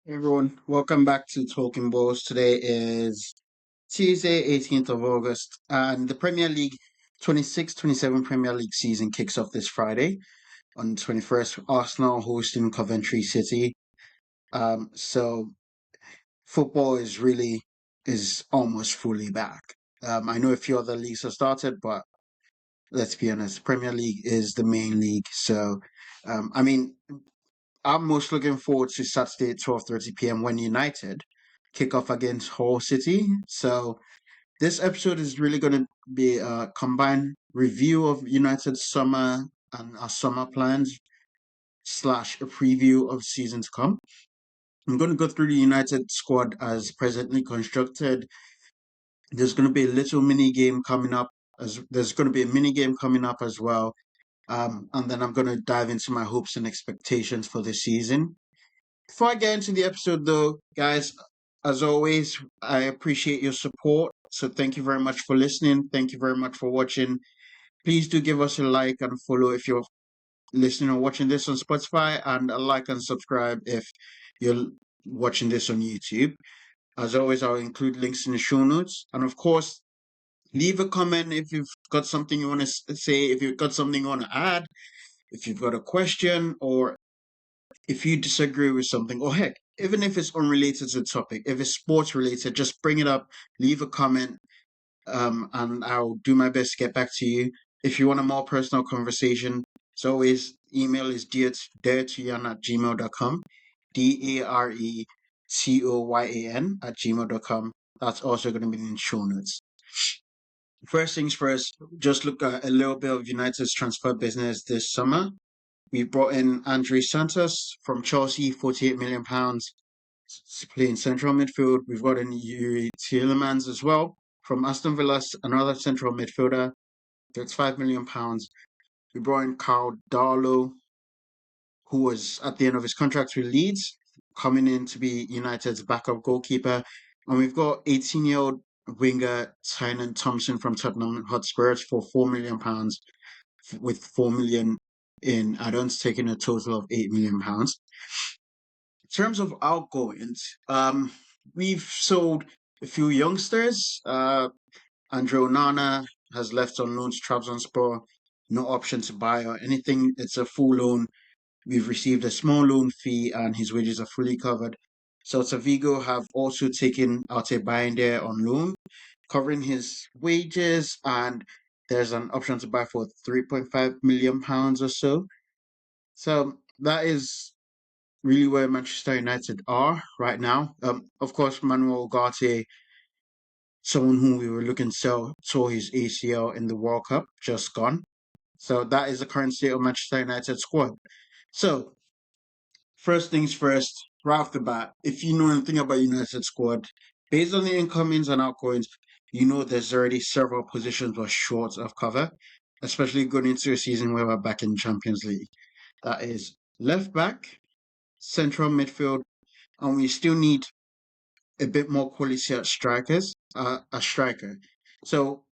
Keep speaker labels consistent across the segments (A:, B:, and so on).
A: Hey everyone, welcome back to Talking Balls. Today is Tuesday, 18th of August, and the Premier League 26-27 Premier League season kicks off this Friday on the 21st. Arsenal hosting Coventry City. So football is almost fully back. I know a few other leagues have started, but let's be honest, Premier League is the main league. So, I mean, I'm most looking forward to Saturday at 12:30 p.m. when United kick off against Hull City. So this episode is really going to be a combined review of United's summer and our summer plans slash a preview of season to come. I'm going to go through the United squad as presently constructed. There's going to be a little mini game coming up as there's going to be a mini game coming up as well. And then I'm going to dive into my hopes and expectations for the season. Before I get into the episode, though, guys, as always, I appreciate your support. So thank you very much for listening. Thank you very much for watching. Please do give us a like and follow if you're listening or watching this on Spotify, and a like and subscribe if you're watching this on YouTube. As always, I'll include links in the show notes. And of course, leave a comment if you've got something you want to say, if you've got something you want to add, if you've got a question, or if you disagree with something, or heck, even if it's unrelated to the topic, if it's sports related, just bring it up, leave a comment, and I'll do my best to get back to you. If you want a more personal conversation, as always, email is daretoyan@gmail.com, DARETOYAN@gmail.com. That's also going to be in the show notes. First things first, just look at a little bit of United's transfer business this summer. We brought in Andre Santos from Chelsea, £48 million, playing central midfield. We've got in Yuri Tielemans as well from Aston Villa, another central midfielder, that's £5 million. We brought in Carl Darlow, who was at the end of his contract with Leeds, coming in to be United's backup goalkeeper. And we've got 18-year-old winger Tynan Thompson from Tottenham Hotspurs for £4 million, with 4 million in add-ons, taking a total of £8 million. In terms of outgoings, we've sold a few youngsters. Andre Onana has left on loan to Trabzonspor, no option to buy or anything. It's a full loan. We've received a small loan fee and his wages are fully covered. Celta Vigo have also taken Arte Binder on loan, covering his wages, and there's an option to buy for £3.5 million or so. So that is really where Manchester United are right now. Of course, Manuel Ugarte, someone who we were looking to sell, tore his ACL in the World Cup, just gone. So that is the current state of Manchester United squad. So first things first, right off the bat, if you know anything about United squad, based on the incomings and outgoings, you know there's already several positions we're short of cover, especially going into a season where we're back in Champions League. That is left back, central midfield, and we still need a bit more quality at a striker. So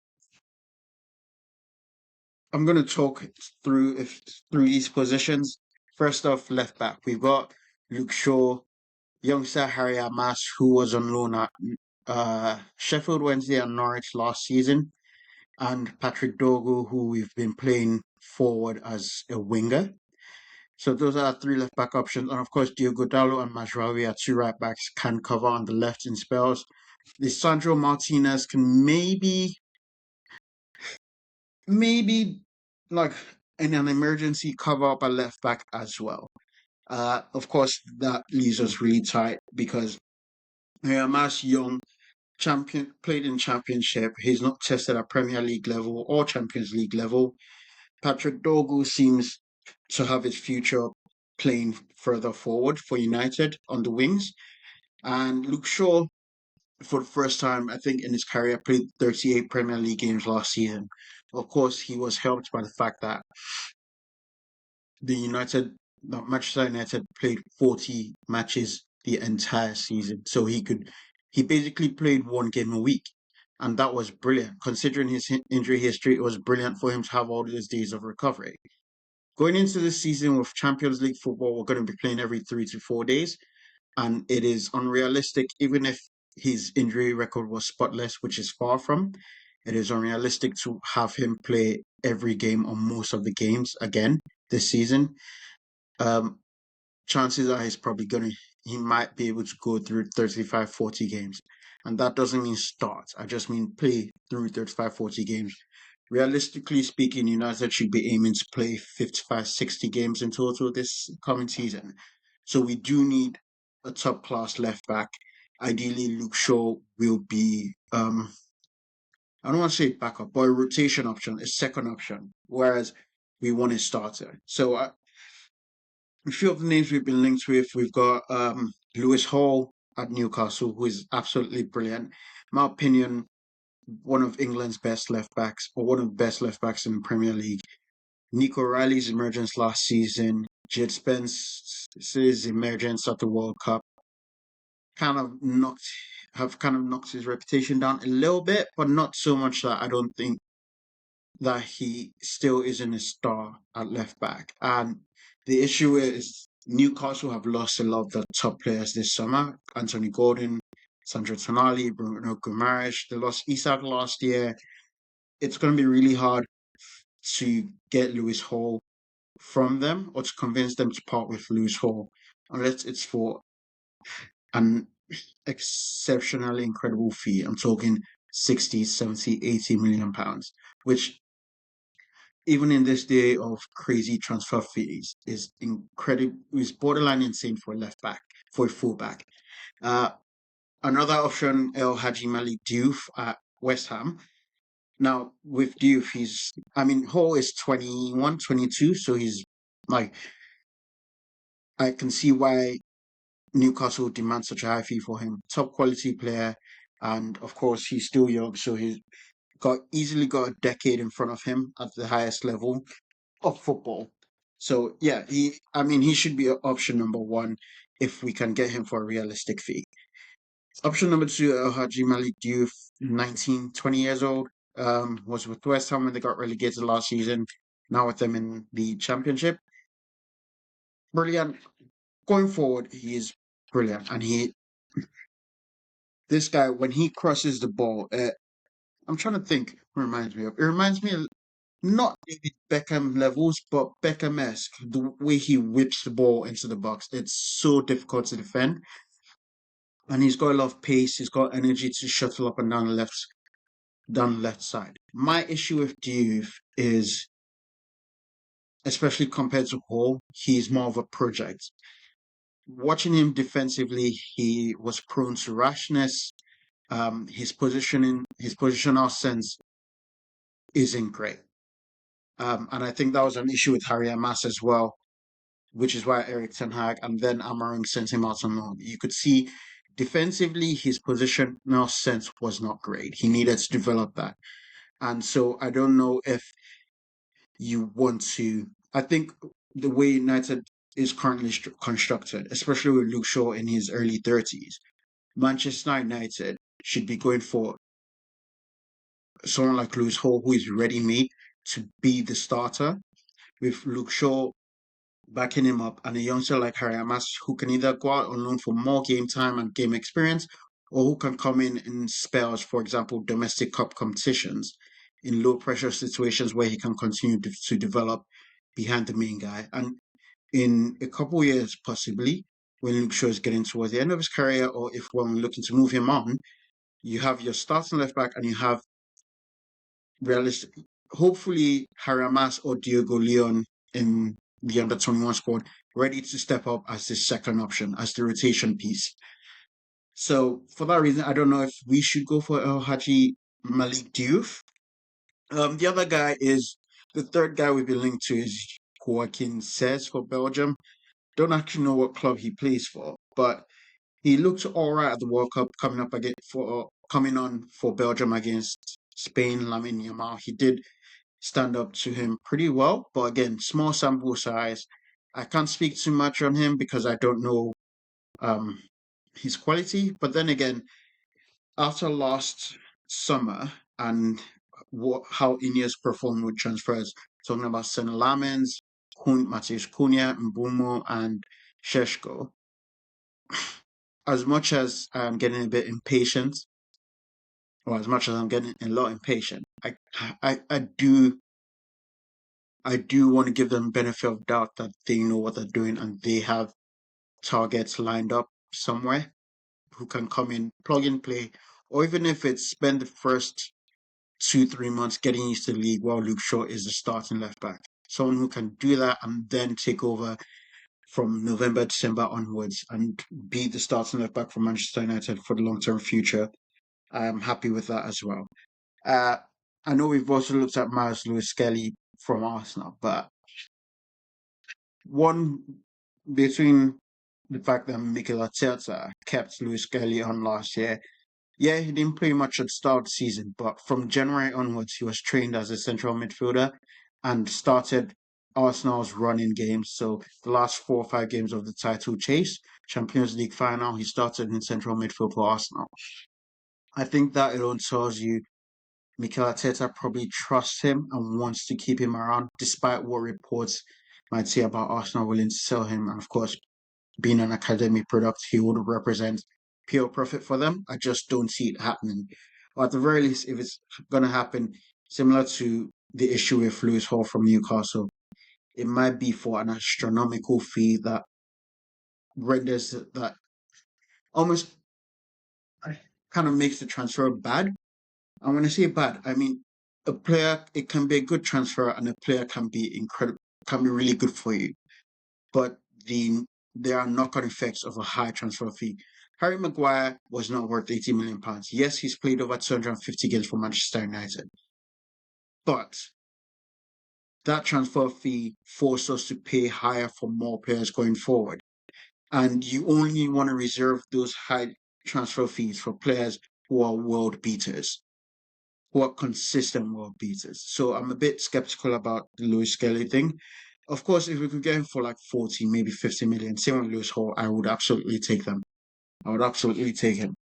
A: I'm going to talk through these positions. First off, left back, we've got Luke Shaw, youngster Harry Amas, who was on loan at Sheffield Wednesday and Norwich last season, and Patrick Dogu, who we've been playing forward as a winger. So those are our three left back options. And of course, Diogo Dalot and Mazraoui are two right backs, can cover on the left in spells. Lisandro Martinez can maybe like in an emergency cover up a left back as well. Of course, that leaves us really tight because Hamas Young played in Championship. He's not tested at Premier League level or Champions League level. Patrick Dogu seems to have his future playing further forward for United on the wings. And Luke Shaw, for the first time, I think, in his career, played 38 Premier League games last season. Of course, he was helped by the fact that Manchester United played 40 matches the entire season. So he basically played one game a week. And that was brilliant. Considering his injury history, it was brilliant for him to have all these days of recovery. Going into the season with Champions League football, we're going to be playing every 3 to 4 days. and it is unrealistic, even if his injury record was spotless, which is far from. It is unrealistic to have him play every game or most of the games again this season. Um, Chances are he might be able to go through 35, 40 games. And that doesn't mean start. I just mean play through 35, 40 games. Realistically speaking, United should be aiming to play 55, 60 games in total this coming season. So we do need a top class left back. Ideally, Luke Shaw will be I don't want to say backup, but a rotation option, a second option, whereas we want a starter. So a few of the names we've been linked with, we've got Lewis Hall at Newcastle, who is absolutely brilliant. In my opinion, one of England's best left backs, or one of the best left backs in the Premier League. Nico Riley's emergence last season, Jed Spence's emergence at the World Cup, kind of knocked his reputation down a little bit, but not so much that I don't think that he still isn't a star at left back. And the issue is Newcastle have lost a lot of the top players this summer. Anthony Gordon, Sandro Tonali, Bruno Guimaraes. They lost Isak last year. It's going to be really hard to get Lewis Hall from them or to convince them to part with Lewis Hall unless it's for an exceptionally incredible fee. I'm talking 60, 70, 80 million pounds, which even in this day of crazy transfer fees is incredible, is borderline insane for a left back, for a fullback. Another option, El Hadji Malik Diouf at West Ham. Now, with Diouf, Hall is 21, 22, so he's like, I can see why Newcastle demands such a high fee for him. Top quality player, and of course, he's still young, so he's easily got a decade in front of him at the highest level of football. So yeah, he should be option number one if we can get him for a realistic fee. Option number two, El Hadji Malik Diouf, 19, 20 years old, was with West Ham when they got relegated last season. Now with them in the Championship. Brilliant. Going forward, he is brilliant, and this guy when he crosses the ball, I'm trying to think. Who reminds me of? It reminds me of not David Beckham levels, but Beckham-esque. The way he whips the ball into the box, it's so difficult to defend. And he's got a lot of pace. He's got energy to shuttle up and down the left side. My issue with Diouf is, especially compared to Hall, he's more of a project. Watching him defensively, he was prone to rashness. His positional sense isn't great. And I think that was an issue with Harry Amas as well, which is why Eric Ten Hag and then Amorim sent him out on loan. You could see defensively his positional sense was not great. He needed to develop that. And so I don't know if you want to. I think the way United is currently constructed, especially with Luke Shaw in his early 30s, Manchester United should be going for someone like Lewis Hall who is ready made to be the starter, with Luke Shaw backing him up, and a youngster like Harry Amas who can either go out on loan for more game time and game experience, or who can come in spells, for example, domestic cup competitions, in low pressure situations where he can continue to develop behind the main guy. And in a couple of years, possibly, when Luke Shaw is getting towards the end of his career, or if when we're looking to move him on, you have your starting left back and you have realistic, hopefully Harry Amas or Diogo Leon in the under 21 squad ready to step up as the second option, as the rotation piece. So for that reason, I don't know if we should go for El Hadji Malik Diouf. The other guy is the third guy we've been linked to is Joaquin Says for Belgium. Don't actually know what club he plays for, but he looked all right at the World Cup coming on for Belgium against Spain. Lamine Yamal. He did stand up to him pretty well, but again, small sample size. I can't speak too much on him because I don't know his quality. But then again, after last summer and how Ineos performed with transfers, talking about Senna Lamens, Mateus Cunha, Mbumo, and Sheshko, as much as I'm getting a bit impatient, or as much as I'm getting a lot impatient, I do want to give them benefit of doubt that they know what they're doing and they have targets lined up somewhere who can come in, plug and play, or even if it's spend the first 2, 3 months getting used to the league while Luke Shaw is the starting left back. Someone who can do that and then take over from November, December onwards and be the starting left back for Manchester United for the long term future. I'm happy with that as well. Uh, I know we've also looked at Miles Lewis Skelly from Arsenal, but one between the fact that Mikel Arteta kept Lewis Skelly on last year. Yeah, he didn't play much at the start of the season, but from January onwards, he was trained as a central midfielder and started Arsenal's running games. So the last 4 or 5 games of the title chase, Champions League final, he started in central midfield for Arsenal. I think that alone tells you Mikel Arteta probably trusts him and wants to keep him around, despite what reports might say about Arsenal willing to sell him. And of course, being an academy product, he would represent pure profit for them. I just don't see it happening. Or at the very least, if it's going to happen, similar to the issue with Lewis Hall from Newcastle, it might be for an astronomical fee that renders that almost kind of makes the transfer bad. And when I say bad, I mean a player. It can be a good transfer, and a player can be incredible, can be really good for you. But there are knock-on effects of a high transfer fee. Harry Maguire was not worth £80 million. Yes, he's played over 250 games for Manchester United, but that transfer fee forced us to pay higher for more players going forward. And you only want to reserve those high transfer fees for players who are world beaters, who are consistent world beaters. So I'm a bit skeptical about the Lewis Skelly thing. Of course, if we could get him for like 40, maybe 50 million, same with Lewis Hall, I would absolutely take them. I would absolutely take him.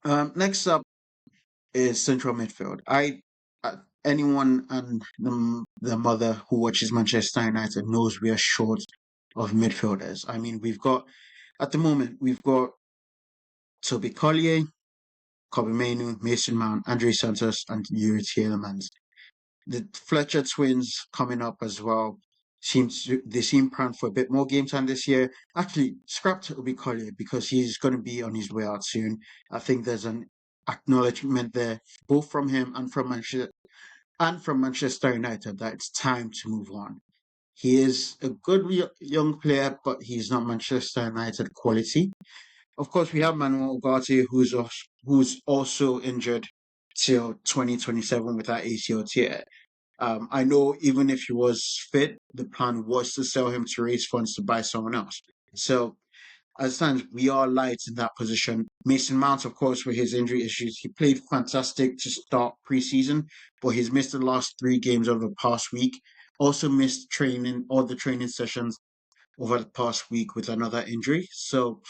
A: Next up is central midfield. Anyone and the mother who watches Manchester United knows we are short of midfielders. I mean, at the moment, we've got Toby Collier, Kobe Mainu, Mason Mount, Andre Santos, and Yuri Tielemans. The Fletcher twins coming up as well. They seem primed for a bit more game time this year. Actually, scrap Toby Collier because he's going to be on his way out soon. I think there's an acknowledgement there, both from him and from Manchester United, that it's time to move on. He is a good young player, but he's not Manchester United quality. Of course, we have Manuel Ugarte, who's also injured till 2027 with that ACL tear. I know even if he was fit, the plan was to sell him to raise funds to buy someone else. So as it stands, we are light in that position. Mason Mount, of course, with his injury issues, he played fantastic to start preseason, but he's missed the last 3 games over the past week. Also missed all the training sessions over the past week with another injury. So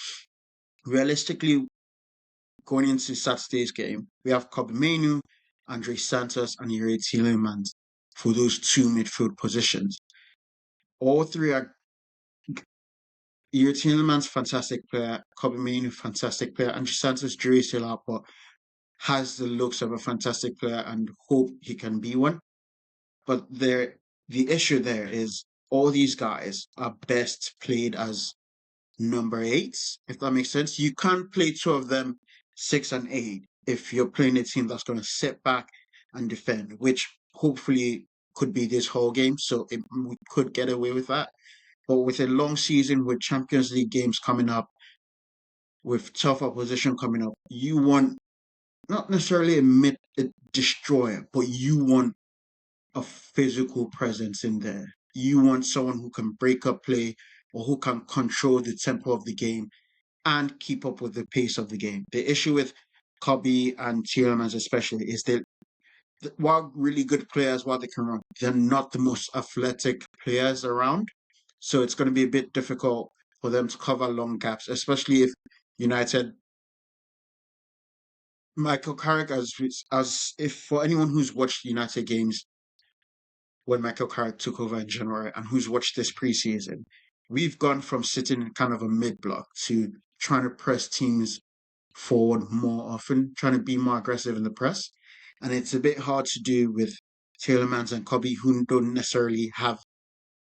A: realistically, going into Saturday's game, we have Kobe Mainu, Andre Santos, and Yuri Tielemans for those 2 midfield positions. All 3 are Yuri Tielemans, fantastic player, Kobe Mainu, fantastic player, Andre Santos, jury's still out, but has the looks of a fantastic player and hope he can be one. But the issue there is all these guys are best played as number 8s, if that makes sense. You can't play 2 of them 6 and 8 if you're playing a team that's going to sit back and defend, which hopefully could be this whole game. So we could get away with that. But with a long season, with Champions League games coming up, with tough opposition coming up, you want not necessarily a destroyer, but you want a physical presence in there. You want someone who can break up play or who can control the tempo of the game and keep up with the pace of the game. The issue with Kobe and Tielemans especially is that while really good players, while they can run, they're not the most athletic players around. So it's going to be a bit difficult for them to cover long gaps, especially if United Michael Carrick, as if for anyone who's watched United games when Michael Carrick took over in January and who's watched this preseason, we've gone from sitting in kind of a mid block to trying to press teams forward more often, trying to be more aggressive in the press. And it's a bit hard to do with Tielemans and Kobe, who don't necessarily have,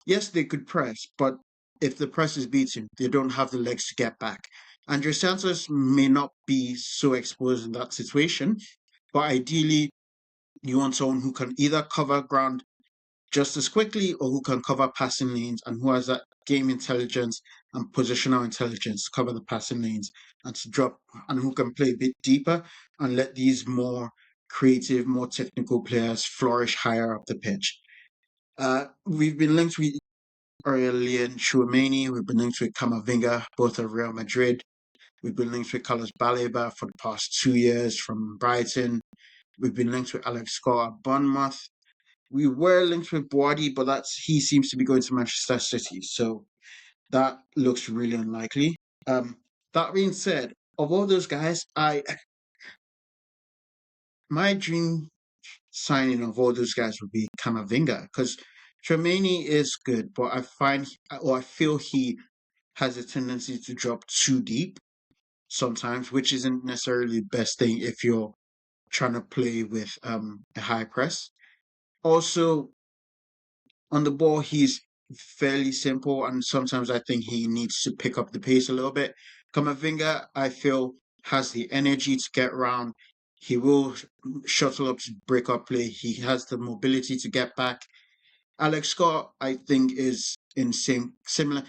A: yes, they could press, but if the press is beaten, they don't have the legs to get back. Andre Santos may not be so exposed in that situation, but ideally, you want someone who can either cover ground just as quickly or who can cover passing lanes and who has that game intelligence and positional intelligence to cover the passing lanes and to drop and who can play a bit deeper and let these more creative, more technical players flourish higher up the pitch. We've been linked with Aurelien Chouameni, we've been linked with Camavinga, both of Real Madrid. We've been linked with Carlos Baleba for the past 2 years from Brighton. We've been linked with Alex Scott at Bournemouth. We were linked with Boadi, but he seems to be going to Manchester City, so that looks really unlikely. That being said, of all those guys, my dream signing of all those guys would be Camavinga because Tremaine is good, but I feel he has a tendency to drop too deep sometimes, which isn't necessarily the best thing if you're trying to play with a high press. Also, on the ball, he's fairly simple, and sometimes I think he needs to pick up the pace a little bit. Kamavinga, I feel, has the energy to get around. He will shuttle up to break up play. He has the mobility to get back. Alex Scott, I think, is in similar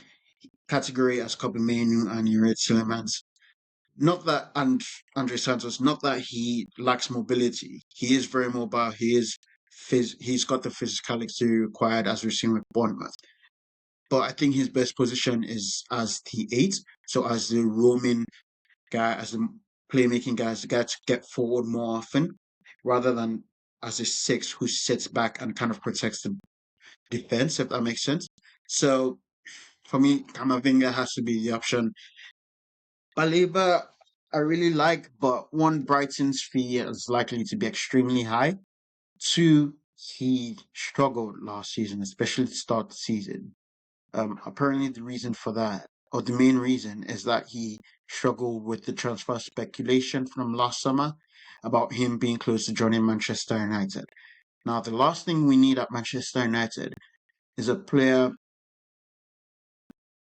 A: category as Kobe Mainu and Yuri Tillemans. Not that, and Andre Santos, not that he lacks mobility. He is very mobile. He's got the physicality required, as we've seen with Bournemouth. But I think his best position is as the eight, so as the roaming guy, as the playmaking guy, as the guy to get forward more often, rather than as a six who sits back and kind of protects the defense, if that makes sense. So for me, Kamavinga has to be the option. Baleba, I really like, but one, Brighton's fee is likely to be extremely high. Two, he struggled last season, especially to start the season. Apparently, the reason for that, or the main reason, is that he struggled with the transfer speculation from last summer about him being close to joining Manchester United. Now, the last thing we need at Manchester United is a player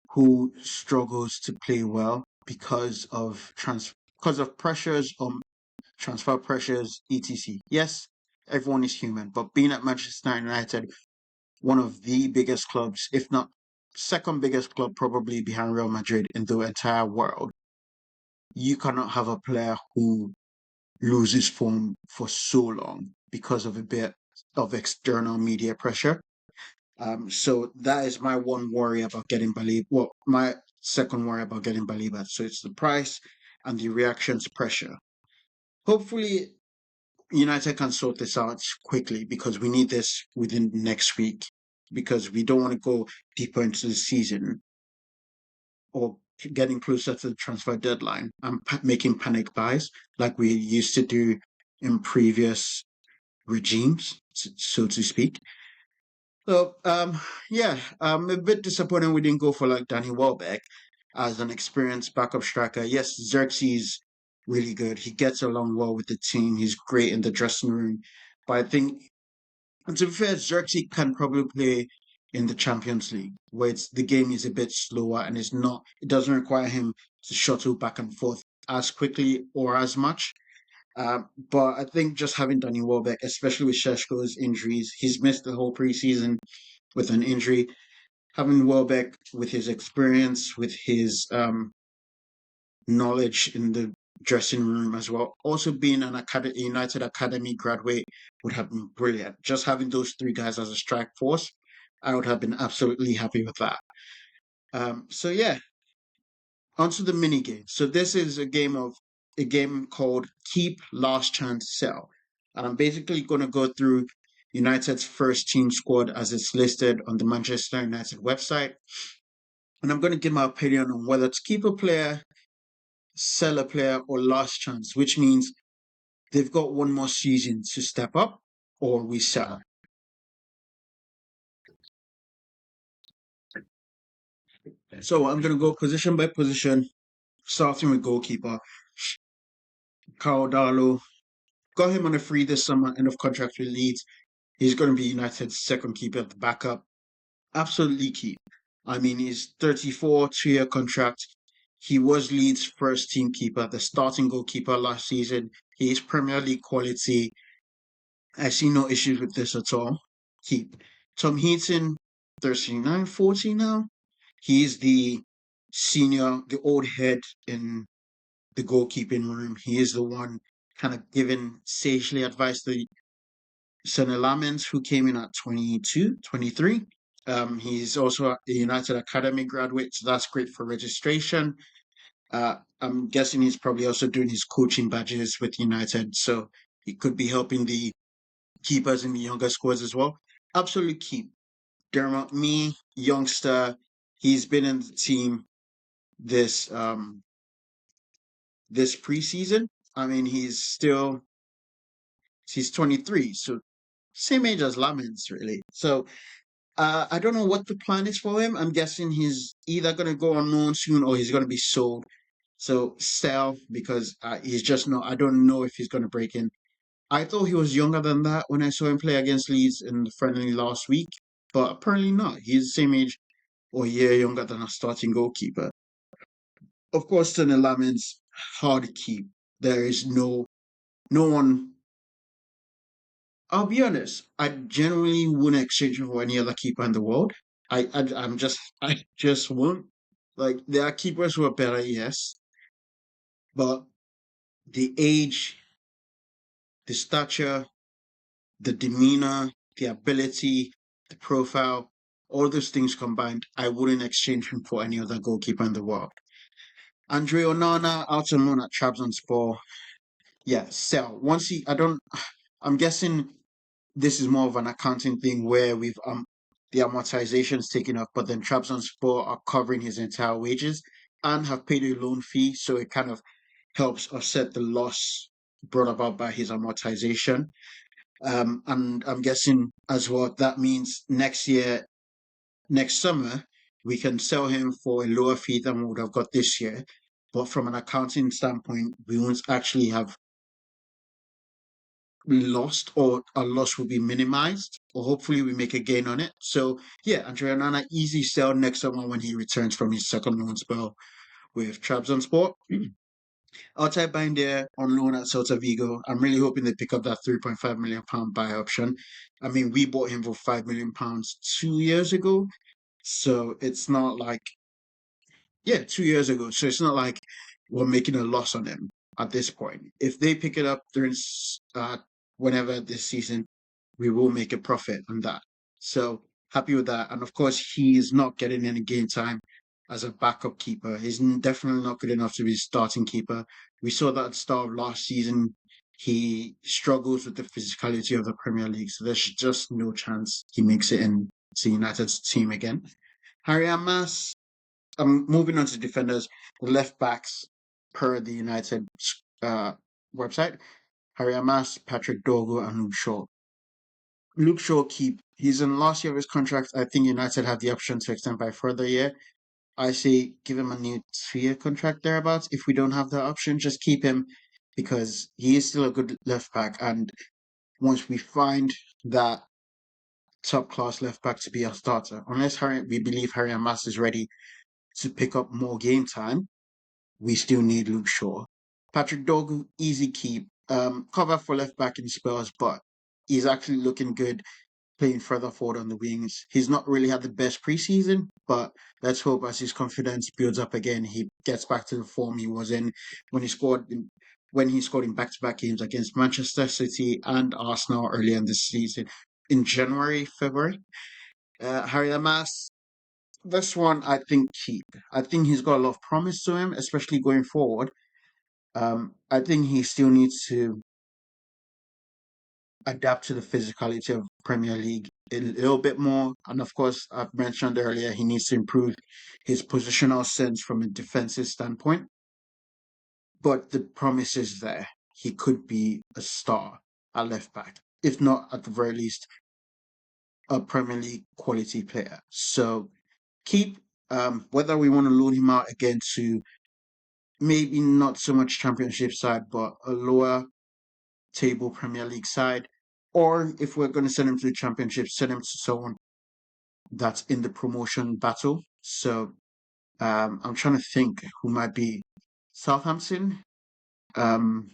A: who struggles to play well because of pressures transfer pressures, etc. Yes, everyone is human, but being at Manchester United, one of the biggest clubs, if not second biggest club, probably behind Real Madrid in the entire world, you cannot have a player who loses form for so long because of a bit of external media pressure. So that is my one worry about getting Baleba. Well, my second worry about getting Baleba. So it's the price and the reaction to pressure. Hopefully, United can sort this out quickly because we need this within next week because we don't want to go deeper into the season or getting closer to the transfer deadline and making panic buys like we used to do in previous regimes, so to speak. So, yeah, a bit disappointing we didn't go for like Danny Welbeck as an experienced backup striker. Yes, Xerxes really good. He gets along well with the team. He's great in the dressing room. But I think, and to be fair, Xerxes can probably play in the Champions League, where the game is a bit slower and it doesn't require him to shuttle back and forth as quickly or as much. But I think just having Danny Welbeck, especially with Sheshko's injuries, he's missed the whole preseason with an injury. Having Welbeck with his experience, with his knowledge in the dressing room as well, also being an United Academy graduate would have been brilliant. Just having those three guys as a strike force, I would have been absolutely happy with that. So yeah, onto the mini game. So this is a game called Keep Last Chance Sell. And I'm basically going to go through United's first team squad as it's listed on the Manchester United website. And I'm going to give my opinion on whether to keep a player, sell a player, or last chance, which means they've got one more season to step up or we sell. So I'm going to go position by position Starting with goalkeeper, Carl Darlow. Got him on a free this summer, end of contract with Leeds. He's going to be United's second keeper at the backup. Absolutely key. I mean, he's 34, 2-year contract. He was Leeds' first team keeper, the starting goalkeeper last season. He is Premier League quality. I see no issues with this at all. Keep. Tom Heaton, 39, 40 now. He's the senior, the old head in the goalkeeping room. He is the one kind of giving sagely advice to Sonny Lamens, who came in at 22, 23. He's also a United Academy graduate, so that's great for registration. I'm guessing he's probably also doing his coaching badges with United, so he could be helping the keepers in the younger squads as well. Absolutely keep. Dermot Me, youngster, he's been in the team this this preseason. I mean, he's 23, so same age as Lamens, really. So I don't know what the plan is for him. I'm guessing he's either going to go on loan soon or he's going to be sold. So sell because he's just not. I don't know if he's going to break in. I thought he was younger than that when I saw him play against Leeds in the friendly last week, but apparently not. He's the same age or a year younger than a starting goalkeeper. Of course, Tony Lamin's hard to keep. There is no one. I'll be honest. I generally wouldn't exchange him for any other keeper in the world. I just won't. Like there are keepers who are better, yes, but the age, the stature, the demeanor, the ability, the profile, all those things combined, I wouldn't exchange him for any other goalkeeper in the world. Andre Onana out on loan at Trabzonspor. Yeah, sell. Once he, I don't. I'm guessing this is more of an accounting thing where we've the amortization's taken off, but then Trabzonspor are covering his entire wages and have paid a loan fee, so it kind of helps offset the loss brought about by his amortization. And I'm guessing as well that means next summer, we can sell him for a lower fee than we would have got this year. But from an accounting standpoint, we won't actually have lost or a loss will be minimized, or hopefully we make a gain on it. So yeah, Andrea Nana easy sell next summer when he returns from his second loan spell with Trabzonspor. Outside buying there on loan at Celta Vigo. I'm really hoping they pick up that £3.5 million buy option. I mean, we bought him for £5 million 2 years ago. So it's not like, yeah, 2 years ago. So it's not like we're making a loss on him at this point. If they pick it up during whenever this season, we will make a profit on that. So happy with that. And of course, he's not getting any game time as a backup keeper. He's definitely not good enough to be a starting keeper. We saw that at the start of last season. He struggles with the physicality of the Premier League. So there's just no chance he makes it in to United's team again. Harry Amas, I'm moving on to defenders. The left backs, per the United website, Harry Amas, Patrick Dorgu, and Luke Shaw. Luke Shaw keep. He's in last year of his contract. I think United have the option to extend by a further year. I say give him a new 2-year contract thereabouts. If we don't have that option, just keep him because he is still a good left back. And once we find that top class left back to be our starter, unless we believe Harry Amas is ready to pick up more game time, we still need Luke Shaw. Patrick Dogu, easy keep. Cover for left back in Spurs, but he's actually looking good playing further forward on the wings. He's not really had the best preseason, but let's hope as his confidence builds up again, he gets back to the form he was in when he scored in back-to-back games against Manchester City and Arsenal earlier in the season in January, February. Harry Lamas, this one I think cheap. I think he's got a lot of promise to him, especially going forward. I think he still needs to adapt to the physicality of Premier League a little bit more. And of course, I've mentioned earlier, he needs to improve his positional sense from a defensive standpoint. But the promise is there. He could be a star at left back, if not at the very least, a Premier League quality player. So keep whether we want to loan him out again to maybe not so much Championship side, but a lower table Premier League side. Or if we're going to send him to the Championship, send him to someone that's in the promotion battle. So I'm trying to think who might be Southampton. Um,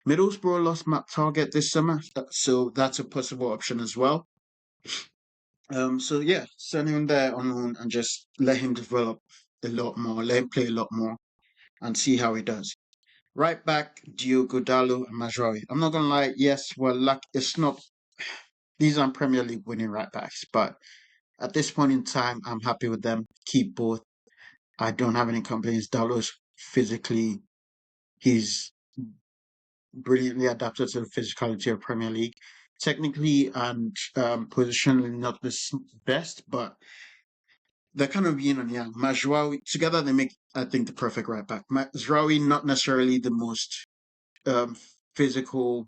A: Middlesbrough lost Matt Target this summer, so that's a possible option as well. So yeah, send him there on loan and just let him develop a lot more, let him play a lot more, and see how he does. Right back, Diogo Dalot and Mazraoui. I'm not gonna lie, yes, well, like it's not. These aren't Premier League winning right backs, but at this point in time, I'm happy with them. Keep both. I don't have any complaints. Dalot's physically, he's brilliantly adapted to the physicality of Premier League. Technically and positionally, not the best, but they're kind of yin and yang. Mazraoui, together they make, I think, the perfect right back. Mazraoui, not necessarily the most um, physical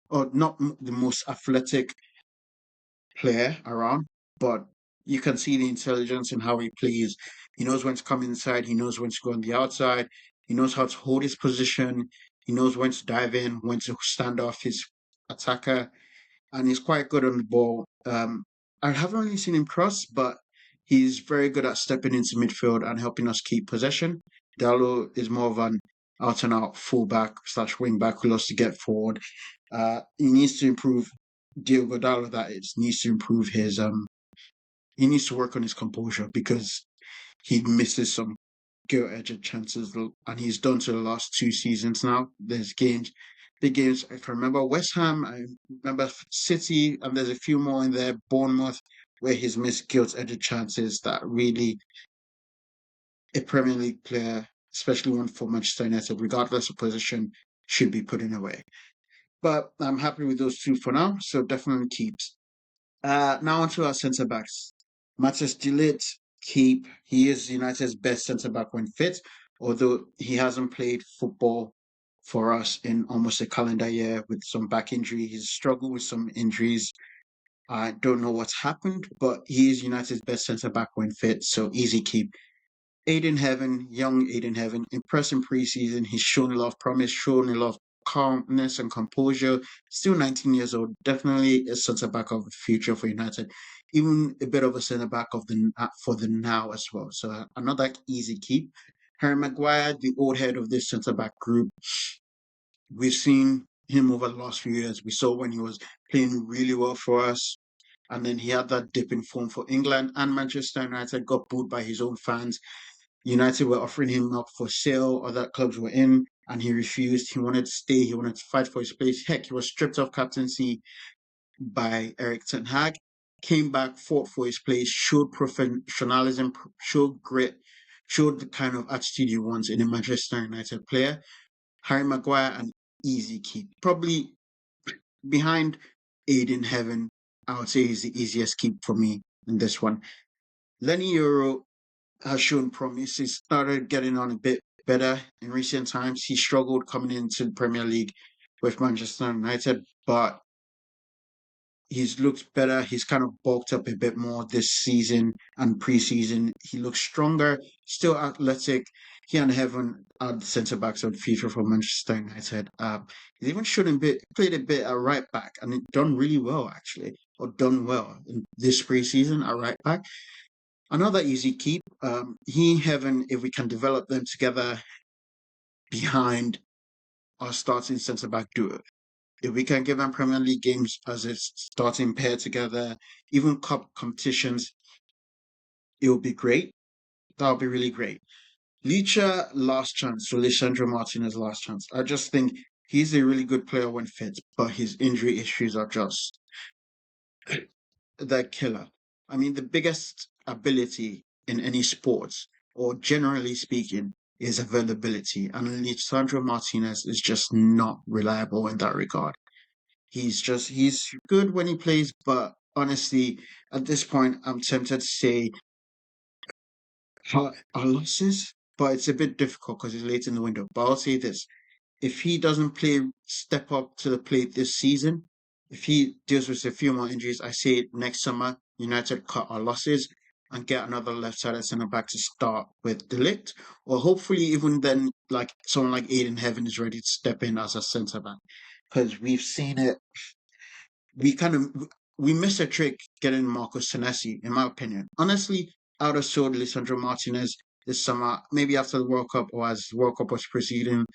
A: or not the most athletic player around, but you can see the intelligence in how he plays. He knows when to come inside, he knows when to go on the outside, he knows how to hold his position, he knows when to dive in, when to stand off his attacker, and he's quite good on the ball. I haven't really seen him cross, but he's very good at stepping into midfield and helping us keep possession. Dalot is more of an out and out fullback slash wing back who loves to get forward. He needs to improve. Diogo Dalot, that is, needs to improve his he needs to work on his composure because he misses some gilt-edged chances, and he's done to the last 2 seasons now. There's games, big games. If I remember West Ham, I remember City, and there's a few more in there. Bournemouth, where he's missed gilt-edged chances that really a Premier League player, especially one for Manchester United, regardless of position, should be putting away. But I'm happy with those two for now, so definitely keeps. Now onto our centre backs. Matthias de Ligt, keep. He is United's best centre back when fit, although he hasn't played football for us in almost a calendar year with some back injury. He's struggled with some injuries. I don't know what's happened, but he is United's best centre back when fit, so easy keep. Aiden Heaven, young Aiden Heaven, impressive preseason. He's shown a lot of promise, shown a lot of calmness and composure. Still 19 years old, definitely a centre back of the future for United. Even a bit of a centre back of the for the now as well. So another easy keep. Harry Maguire, the old head of this centre back group. We've seen him over the last few years. We saw when he was playing really well for us. And then he had that dip in form for England, and Manchester United got booed by his own fans. United were offering him up for sale, other clubs were in, and he refused. He wanted to stay, he wanted to fight for his place. Heck, he was stripped of captaincy by Eric Ten Hag, came back, fought for his place, showed professionalism, showed grit, showed the kind of attitude he wants in a Manchester United player. Harry Maguire, an easy keep. Probably behind Aiden Heaven, I would say he's the easiest keep for me in this one. Lenny Euro has shown promise. He started getting on a bit better in recent times. He struggled coming into the Premier League with Manchester United, but he's looked better. He's kind of bulked up a bit more this season and preseason. He looks stronger, still athletic. He and Heaven are the centre backs of the future for Manchester United. He's even played a bit at right back and done really well actually, or done well in this preseason at right back. Another easy keep. He, Heaven, if we can develop them together behind our starting centre back duo, if we can give them Premier League games as a starting pair together, even cup competitions, it will be great. That would be really great. Licha, last chance. So Lisandro Martinez, last chance. I just think he's a really good player when fit, but his injury issues are just the killer. I mean, the biggest ability in any sports, or generally speaking, is availability. And Lisandro Martinez is just not reliable in that regard. He's good when he plays, but honestly, at this point, I'm tempted to say our losses, but it's a bit difficult because it's late in the window. But I'll say this: if he doesn't step up to the plate this season, if he deals with a few more injuries, I say next summer United cut our losses and get another left-sided centre back to start with Delict, or hopefully even then, like someone like Aiden Heaven is ready to step in as a centre back, because we've seen it. We kind of we missed a trick getting Marcos Senesi, in my opinion. Honestly, I would have sold Lisandro Martinez this summer, maybe after the World Cup or as the World Cup was proceeding,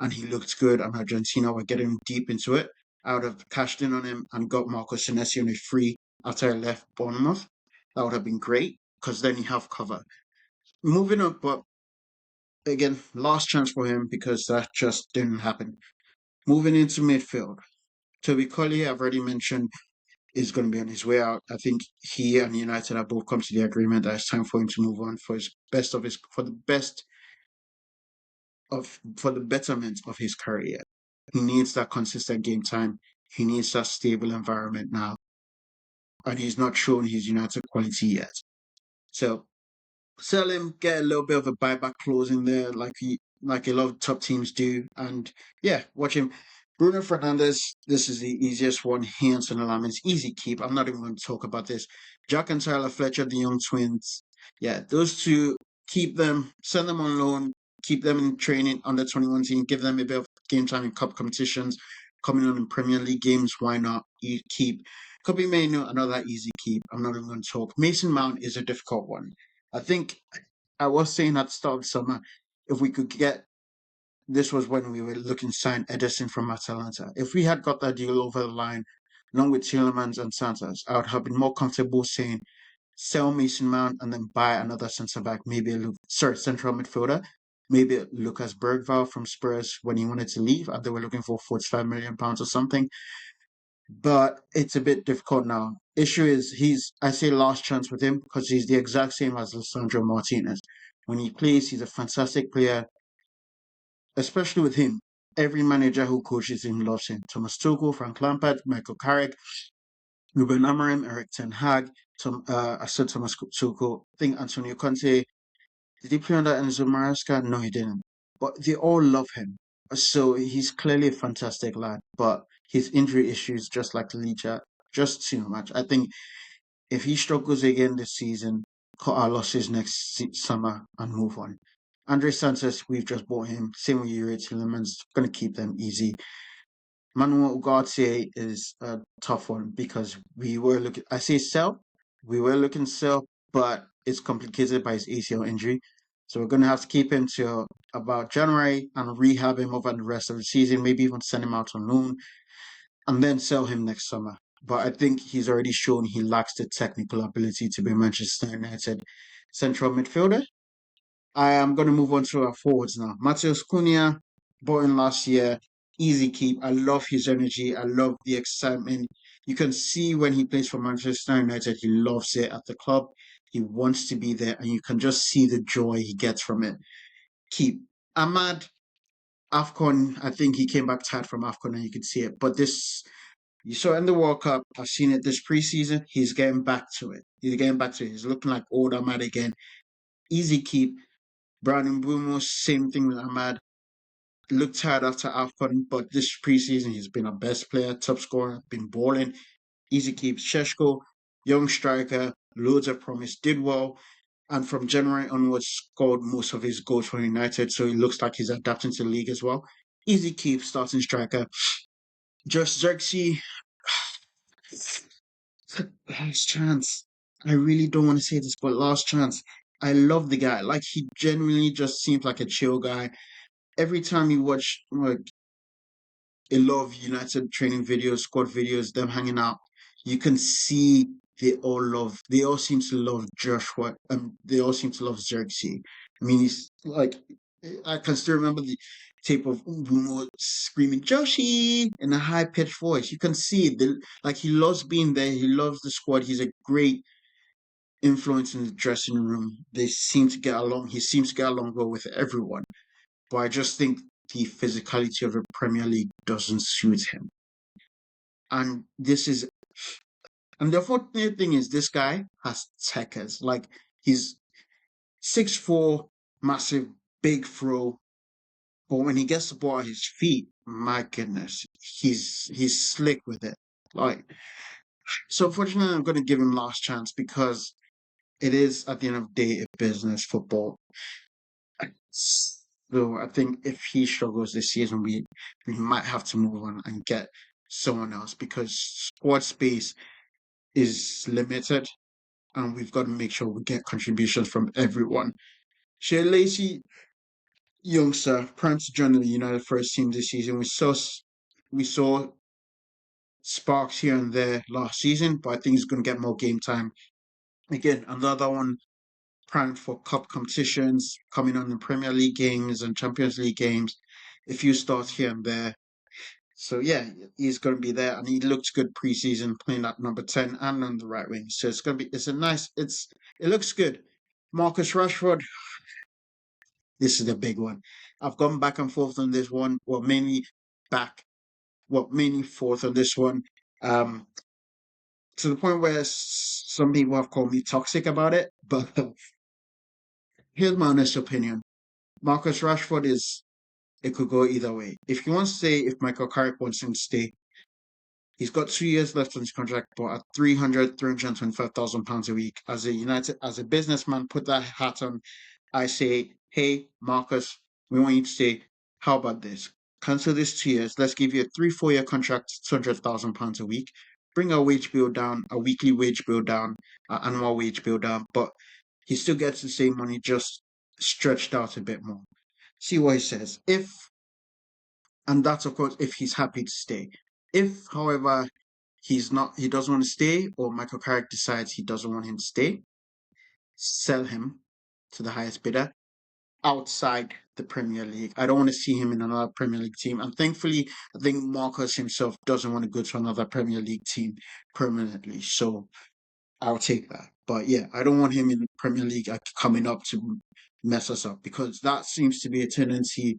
A: and he looked good, and Argentina were getting deep into it. I would have cashed in on him and got Marcos Senesi on a free after I left Bournemouth. That would have been great because then you have cover. Moving up, but again, last chance for him because that just didn't happen. Moving into midfield, Toby Collier, I've already mentioned, is going to be on his way out. I think he and United have both come to the agreement that it's time for him to move on for the betterment of his career. He needs that consistent game time. He needs that stable environment now, and he's not shown his United quality yet. So sell him, get a little bit of a buyback clause in there, like a lot of top teams do, and yeah, watch him. Bruno Fernandes, this is the easiest one. He and Sonalamin's easy keep. I'm not even going to talk about this. Jack and Tyler Fletcher, the young twins. Yeah, those two, keep them, send them on loan, keep them in training under 21 team, give them a bit of game time in cup competitions, coming on in Premier League games. Why not? You keep Kobe Mainoo, another easy keep. I'm not even going to talk. Mason Mount is a difficult one. I think I was saying at the start of the summer, if we could get, this was when we were looking to sign Edison from Atalanta. If we had got that deal over the line, along with Tielemans and Santos, I would have been more comfortable saying sell Mason Mount and then buy another centre back, central midfielder, maybe Lucas Bergvall from Spurs when he wanted to leave, and they were looking for £45 million or something. But it's a bit difficult now. Issue is I say last chance with him because he's the exact same as Lisandro Martinez. When he plays, he's a fantastic player, especially with him. Every manager who coaches him loves him. Thomas Tuchel, Frank Lampard, Michael Carrick, Ruben Amorim, Eric Ten Hag, I said Thomas Tuchel, I think Antonio Conte. Did he play under Enzo Maresca? No, he didn't. But they all love him. So he's clearly a fantastic lad. But his injury issues, just like Licha, just too much. I think if he struggles again this season, cut our losses next summer and move on. Andre Santos, we've just bought him. Same with Yuri Tillemans. Going to keep them easy. Manuel Ugarte is a tough one because we were looking, I say sell, we were looking to sell, but it's complicated by his ACL injury. So we're going to have to keep him till about January and rehab him over the rest of the season, maybe even send him out on loan and then sell him next summer. But I think he's already shown he lacks the technical ability to be Manchester United central midfielder. I am going to move on to our forwards now. Matheus Cunha, bought in last year, easy keep. I love his energy. I love the excitement. You can see when he plays for Manchester United, he loves it at the club. He wants to be there, and you can just see the joy he gets from it. Keep. Ahmad, AFCON, I think he came back tired from AFCON, and you could see it. But this, you saw in the World Cup, I've seen it this preseason, he's getting back to it. He's looking like old Ahmad again. Easy keep. Brandon Bruno, same thing with Ahmad. Looked tired after AFCON, but this preseason he's been our best player, top scorer, been balling. Easy keeps. Sheshko, young striker, loads of promise, did well, and from January onwards scored most of his goals for United, so it looks like he's adapting to the league as well. Easy keep, starting striker. Just Xerxes, last chance. I really don't want to say this, but last chance. I love the guy. Like, he genuinely just seems like a chill guy. Every time you watch like a lot of United training videos, squad videos, them hanging out, you can see they all seem to love Joshua, they all seem to love Xerxes. I mean, he's like, I can still remember the tape of Bruno screaming Joshi in a high pitched voice. You can see like he loves being there. He loves the squad. He's a great influence in the dressing room. They seem to get along. He seems to get along well with everyone. But I just think the physicality of the Premier League doesn't suit him. And and the unfortunate thing is this guy has techers. Like, he's 6'4", massive, big throw. But when he gets the ball at his feet, my goodness, he's slick with it. Like, so unfortunately, I'm going to give him last chance because it is at the end of the day a business football. So I think if he struggles this season, we might have to move on and get someone else because squad space is limited, and we've got to make sure we get contributions from everyone. Shea Lacey, youngster, prime to join the United first team this season. We saw sparks here and there last season, but I think he's going to get more game time. Again, another one primed for cup competitions, coming on in Premier League games and Champions League games. A few starts here and there. So yeah, he's going to be there, and he looked good preseason playing at number 10 and on the right wing. So it looks good. Marcus Rashford, this is the big one. I've gone back and forth on this one. Mainly forth on this one. To the point where some people have called me toxic about it, but here's my honest opinion. Marcus Rashford it could go either way. If you want to say if Michael Carrick wants him to stay, he's got 2 years left on his contract, but at 325,000 pounds a week. As a businessman, put that hat on. I say, hey, Marcus, we want you to stay. How about this? Cancel this 2 years. Let's give you a 3-4 year contract, £200,000 a week. Bring our wage bill down, a weekly wage bill down, annual wage bill down, but he still gets the same money, just stretched out a bit more. See what he says. And that's of course if he's happy to stay. If, however, he doesn't want to stay, or Michael Carrick decides he doesn't want him to stay, sell him to the highest bidder outside the Premier League. I don't want to see him in another Premier League team. And thankfully, I think Marcus himself doesn't want to go to another Premier League team permanently. So I'll take that. But yeah, I don't want him in the Premier League coming up to mess us up, because that seems to be a tendency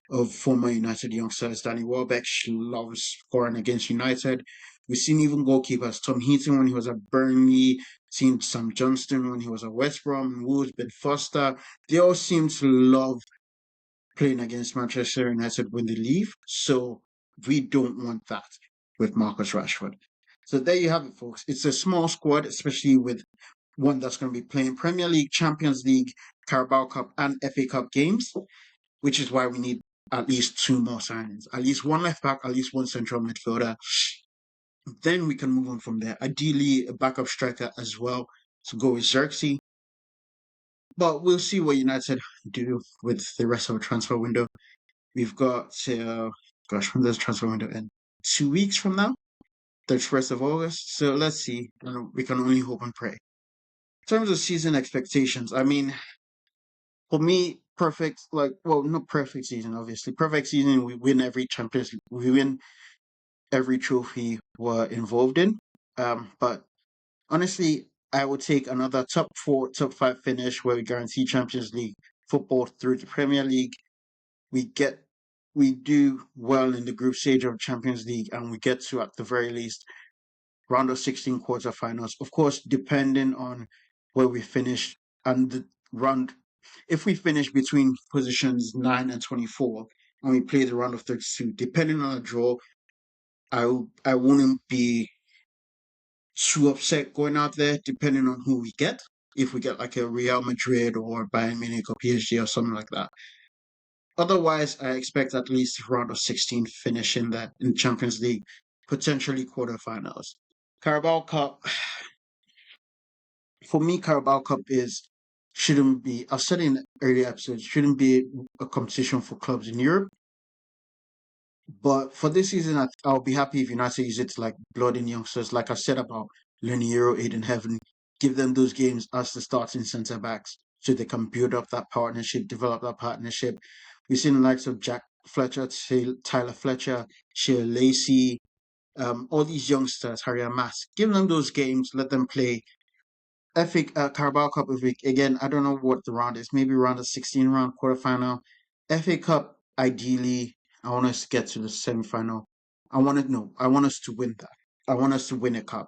A: of former United youngsters. Danny Welbeck loves scoring against United. We've seen even goalkeepers, Tom Heaton when he was at Burnley, seen Sam Johnston when he was at West Brom, Wolves, Ben Foster. They all seem to love playing against Manchester United when they leave. So we don't want that with Marcus Rashford. So there you have it, folks. It's a small squad, especially with one that's going to be playing Premier League, Champions League, Carabao Cup, and FA Cup games, which is why we need at least 2 more signings. At least 1 left back, at least 1 central midfielder. Then we can move on from there. Ideally, a backup striker as well to go with Xerxes. But we'll see what United do with the rest of the transfer window. We've got, when does the transfer window end? 2 weeks from now, 31st of August. So let's see. We can only hope and pray. In terms of season expectations, I mean, for me, not perfect season, obviously. Perfect season, we win every Champions League, we win every trophy we're involved in. But honestly, I would take another top 4, top 5 finish where we guarantee Champions League football through the Premier League. We do well in the group stage of Champions League, and we get to, at the very least, round of 16 quarterfinals. Of course, depending on where we finish and the round. If we finish between positions 9 and 24 and we play the round of 32, depending on a draw, I wouldn't be too upset going out there, depending on who we get. If we get like a Real Madrid or Bayern Munich or PSG or something like that. Otherwise, I expect at least round of 16 finish in Champions League, potentially quarterfinals. Carabao Cup, for me, Carabao Cup shouldn't be, I've said in earlier episodes, shouldn't be a competition for clubs in Europe. But for this season, I'll be happy if United use it to like blood in youngsters, like I said about Leniero, Aiden Heaven, give them those games as the starting centre backs so they can build up that partnership, develop that partnership. We've seen the likes of Jack Fletcher, Tyler Fletcher, Shea Lacey, all these youngsters, Harry Mass, give them those games, let them play. Carabao Cup, again, I don't know what the round is, maybe around the 16 round quarterfinal. FA Cup, ideally, I want us to get to the semi-final. I want us to win that. I want us to win a cup.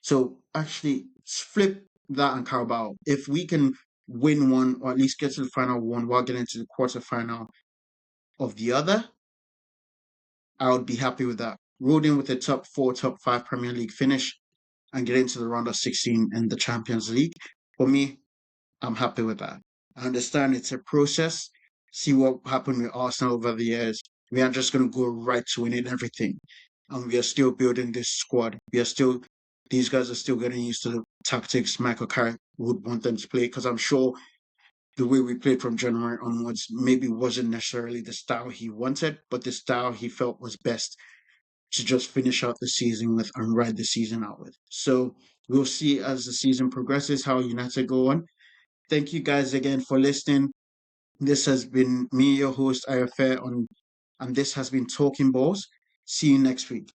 A: So actually, flip that and Carabao. If we can win one, or at least get to the final one while getting to the quarterfinal of the other, I would be happy with that. Rolled in with a top 4, top 5 Premier League finish and get into the round of 16 in the Champions League. For me, I'm happy with that. I understand it's a process. See what happened with Arsenal over the years. We are just going to go right to winning everything. And we are still building this squad. These guys are still getting used to the tactics Michael Carrick would want them to play. Because I'm sure the way we played from January onwards maybe wasn't necessarily the style he wanted, but the style he felt was best to just finish out the season with and ride the season out with. So we'll see as the season progresses how United go on. Thank you guys again for listening. This has been me, your host, Ayafair, and this has been Talking Balls. See you next week.